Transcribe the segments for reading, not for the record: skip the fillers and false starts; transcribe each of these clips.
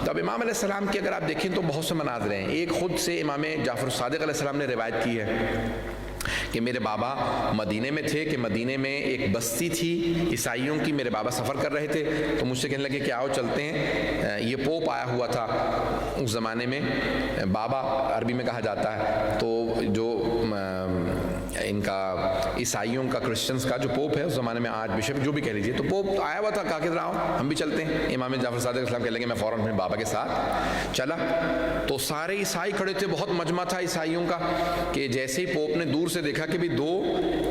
تو اب امام علیہ السلام کی اگر آپ دیکھیں تو بہت سے مناظر ہیں. ایک خود سے امام جعفر الصادق علیہ السلام نے روایت کی ہے کہ میرے بابا مدینے میں تھے، کہ مدینے میں ایک بستی تھی عیسائیوں کی. میرے بابا سفر کر رہے تھے تو مجھ سے کہنے لگے کہ آؤ چلتے ہیں. یہ پوپ آیا ہوا تھا اس زمانے میں، بابا عربی میں کہا جاتا ہے. تو جو ان کا عیسائیوں کا کرسچنز کا جو پوپ ہے اس زمانے میں، آج بشپ جو بھی کہہ لیجیے، تو پوپ آیا ہوا تھا. کہا کہ آؤ ہم بھی چلتے ہیں. امام جعفر صادق السلام کہنے لگے میں فوراً اپنے بابا کے ساتھ چلا. تو سارے عیسائی کھڑے تھے، بہت مجمع تھا عیسائیوں کا. کہ جیسے ہی پوپ نے دور سے دیکھا کہ بھی دو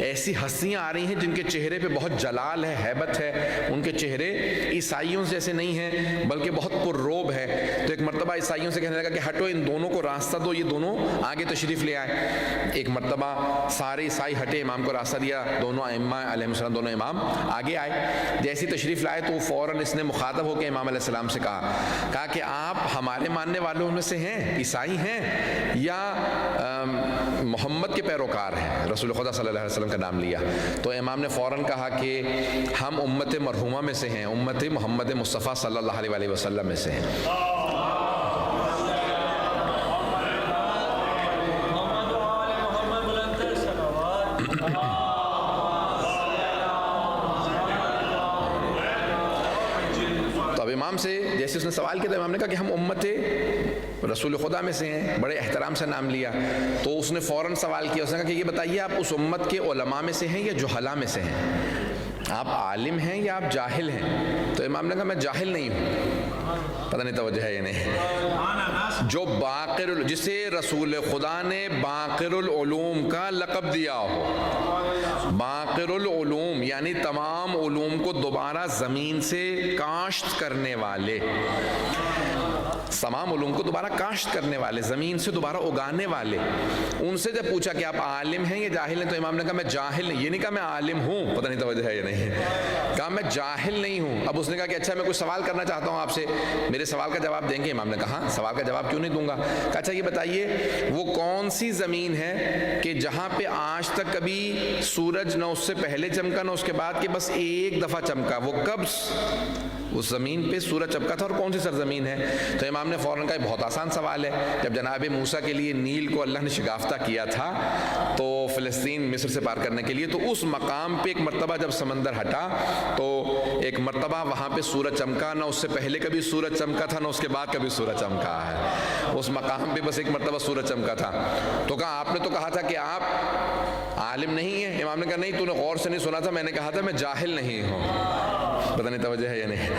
ایسی ہستیاں آ رہی ہیں جن کے چہرے پہ بہت جلال ہے، ہیبت ہے، ان کے چہرے عیسائیوں جیسے نہیں ہیں بلکہ بہت پرروب ہے. تو ایک مرتبہ عیسائیوں سے کہنے لگا کہ ہٹو، ان دونوں کو راستہ دو، یہ دونوں آگے تشریف لے آئے. ایک مرتبہ سارے عیسائی ہٹے، امام کو راستہ دیا، دونوں ائمہ علیہ السلام دونوں امام آگے آئے. جیسے تشریف لائے تو فوراً اس نے مخاطب ہو کے امام علیہ السلام سے کہا کہ آپ ہمارے ماننے والوں میں سے ہیں، عیسائی ہیں، یا محمد کے پیروکار ہیں؟ رسول خدا صلی اللہ علیہ وسلم کا نام لیا. تو امام نے فوراً کہا کہ ہم امت مرحومہ میں سے ہیں، امت محمد مصطفیٰ صلی اللہ علیہ وسلم میں سے ہیں. تو اب امام سے جیسے اس نے سوال کیا تو امام نے کہا کہ ہم امت رسول خدا میں سے ہیں، بڑے احترام سے نام لیا. تو اس نے فوراً سوال کیا، اس نے کہا کہ یہ بتائیے آپ اس امت کے علماء میں سے ہیں یا جہلاء میں سے ہیں؟ آپ عالم ہیں یا آپ جاہل ہیں؟ تو امام نے کہا میں جاہل نہیں ہوں. پتہ نہیں توجہ ہے یا نہیں. جو باقر، جسے رسول خدا نے باقر العلوم کا لقب دیا ہو، باقر العلوم یعنی تمام علوم کو دوبارہ زمین سے کاشت کرنے والے، تمام علوم کو دوبارہ کاشت کرنے والے، زمین سے دوبارہ اگانے والے. ان سے جب پوچھا کہ آپ عالم ہیں یا جاہل ہیں تو امام نے کہا میں جاہل نہیں. یہ نہیں کہا میں عالم ہوں، پتہ نہیں توجہ ہے یا نہیں، کہا میں جاہل نہیں ہوں. اب اس نے کہا کہ اچھا میں کچھ سوال کرنا چاہتا ہوں آپ سے، میرے سوال کا جواب دیں گے؟ امام نے کہا سوال کا جواب کیوں نہیں دوں گا. کہا اچھا یہ بتائیے وہ کون سی زمین ہے کہ جہاں پہ آج تک کبھی سورج نہ اس سے پہلے چمکا نہ اس کے بعد، کہ بس ایک دفعہ چمکا، وہ کب اس زمین پہ سورج چمکا تھا اور کون سی سرزمین ہے؟ تو امام نے فوراً کہا بہت آسان سوال ہے. جب جناب موسیٰ کے لیے نیل کو اللہ نے شگافتہ کیا تھا تو فلسطین مصر سے پار کرنے کے لیے، تو اس مقام پہ ایک مرتبہ جب سمندر ہٹا تو ایک مرتبہ وہاں پہ سورج چمکا، نہ اس سے پہلے کبھی سورج چمکا تھا نہ اس کے بعد کبھی سورج چمکا ہے. اس مقام پہ بس ایک مرتبہ سورج چمکا تھا. تو کہا آپ نے تو کہا تھا کہ آپ عالم نہیں ہیں. امام نے کہا نہیں، تو نے غور سے نہیں سنا تھا، میں نے کہا تھا میں جاہل نہیں ہوں. پتہ نہیں توجہ ہے یا نہیں.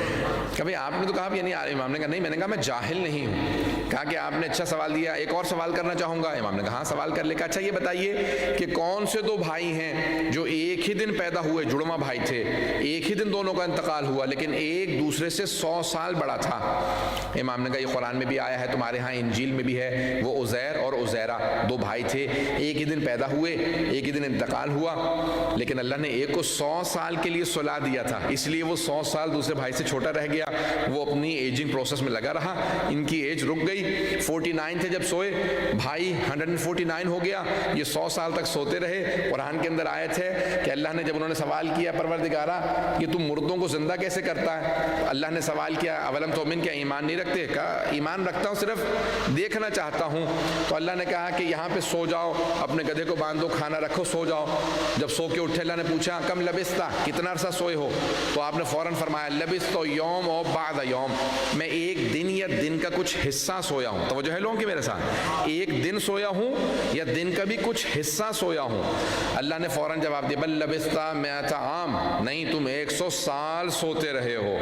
کبھی آپ نے تو کہا یعنی امام نے کہا نہیں، میں نے کہا میں جاہل نہیں ہوں. کہا کہ آپ نے اچھا سوال دیا، ایک اور سوال کرنا چاہوں گا. امام نے کہا ہاں سوال کر لے. کہا اچھا یہ بتائیے کہ کون سے دو بھائی ہیں جو ایک ہی دن پیدا ہوئے، جڑواں بھائی تھے، ایک ہی دن دونوں کا انتقال ہوا لیکن ایک دوسرے سے 100 سال بڑا تھا؟ امام نے کہا یہ قرآن میں بھی آیا ہے، تمہارے ہاں انجیل میں بھی ہے. وہ عزیر اور عزیرہ دو بھائی تھے، ایک ہی دن پیدا ہوئے، ایک ہی دن انتقال ہوا، لیکن اللہ نے ایک کو 100 سال کے لیے صلح دیا تھا، اس لیے وہ 100 سال دوسرے بھائی سے چھوٹا رہ گیا. وہ اپنی ایجنگ پروسیس میں لگا رہا، ان کی ایج رک گئی. 49 تھے جب سوئے، بھائی 149 ہو گیا. یہ 100 سال تک سوتے رہے. قرآن کے اندر آیت ہے کہ اللہ نے جب انہوں نے سوال کیا پروردگارا کہ تم مردوں کو زندہ کیسے کرتا ہے، اللہ نے سوال کیا اولم تؤمن، کیا ایمان نہیں رکھتے؟ کہا ایمان رکھتا ہوں، صرف دیکھنا چاہتا ہوں. تو اللہ نے کہا کہ یہاں پہ سو جاؤ، اپنے گدھے کو باندھو، کھانا رکھو، سو جاؤ. جب سو کے اٹھے اللہ نے پوچھا کم لبثتا، کتنا عرصہ سوئے ہو؟ تو آپ نے فوراً فرمایا لبثت یوم و بعد یوم، میں ایک دن یا دن کا کچھ حصہ سویا ہوں. توجہ ہے لوگوں کی میرے ساتھ، ایک دن سویا ہوں یا دن کا بھی کچھ حصہ سویا ہوں. اللہ نے فوراً جواب دیا بل لبثت 100 عام، نہیں تم 100 سال سوتے رہے ہو،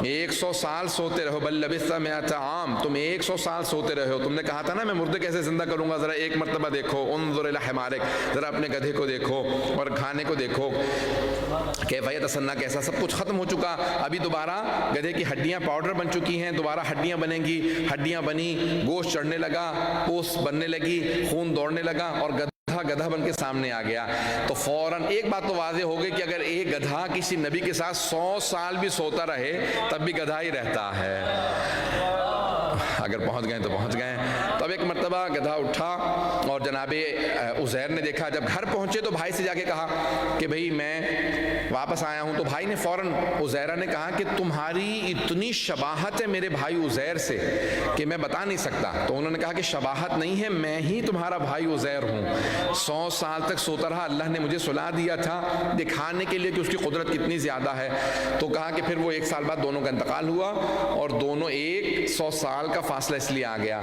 100 سال سوتے رہو. بل لبثت 100 عام، تم 100 سال سوتے رہے ہو. تم نے کہا تھا نا میں مردے کیسے زندہ کروں گا، ذرا ایک مرتبہ دیکھو، انظر الی حمارک، ذرا اپنے گدھے کو دیکھو اور کھانے کو دیکھو، کیف یتسنی، کیسا سب کچھ ختم ہو چکا. ابھی دوبارہ گدھے کی ہڈیاں پاؤڈر بن چکی ہیں، دوبارہ ہڈیاں بنیں گی. ہڈیاں بنی، گوشت چڑھنے لگا، پوست بننے لگی، خون دوڑنے لگا اور گدھا بن کے سامنے آ گیا. تو فوراً ایک بات تو واضح ہو گئی کہ اگر ایک گدھا کسی نبی کے ساتھ 100 سال بھی سوتا رہے تب بھی گدھا ہی رہتا ہے. اگر پہنچ گئے تو پہنچ گئے. تو اب ایک مرتبہ گدھا اٹھا اور جناب عزیر نے دیکھا. جب گھر پہنچے تو بھائی سے جا کے کہا کہ بھئی میں واپس آیا ہوں. تو بھائی نے فوراً عزیرہ نے کہا کہ تمہاری اتنی شباہت ہے میرے بھائی عزیر سے کہ میں بتا نہیں سکتا. تو انہوں نے کہا کہ شباہت نہیں ہے, میں ہی تمہارا بھائی عزیر ہوں. 100 سال تک سوتا رہا, اللہ نے مجھے سلا دیا تھا دکھانے کے لیے کہ اس کی قدرت کتنی زیادہ ہے. تو کہا کہ پھر وہ 1 سال بعد دونوں کا انتقال ہوا اور دونوں 100 سال کا فاصلہ اس لیے آ گیا.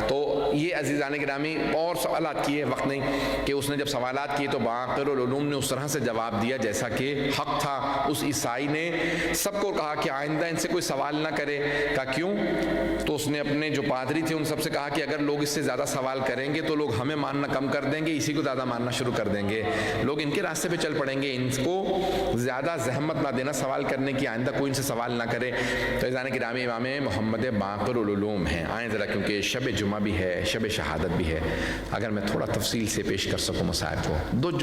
تو یہ عزیزان گرامی اور سوالات کیے, وقت نہیں کہ اس نے جب سوالات کیے تو باقر العلوم نے اس طرح سے جواب دیا جیسا کہ حق تھا. اس عیسائی نے سب کو کہا کہ آئندہ ان سے کوئی سوال نہ کرے. کہا کیوں؟ تو اس نے اپنے جو پادری تھے ان سب سے کہا کہ اگر لوگ اس سے زیادہ سوال کریں گے تو لوگ ہمیں ماننا کم کر دیں گے, اسی کو زیادہ ماننا شروع کر دیں گے, لوگ ان کے راستے پہ چل پڑیں گے. ان کو زیادہ زحمت نہ دینا سوال کرنے کی, آئندہ کوئی ان سے سوال نہ کرے. تو عزیزان گرامی امام محمد باقر العلوم ہیں. آئیں ذرا, کیونکہ شب جمعہ بھی ہے, شب شہادت بھی ہے, اگر میں تھوڑا تفصیل سے پیش کر سکوں مسائل کو. 2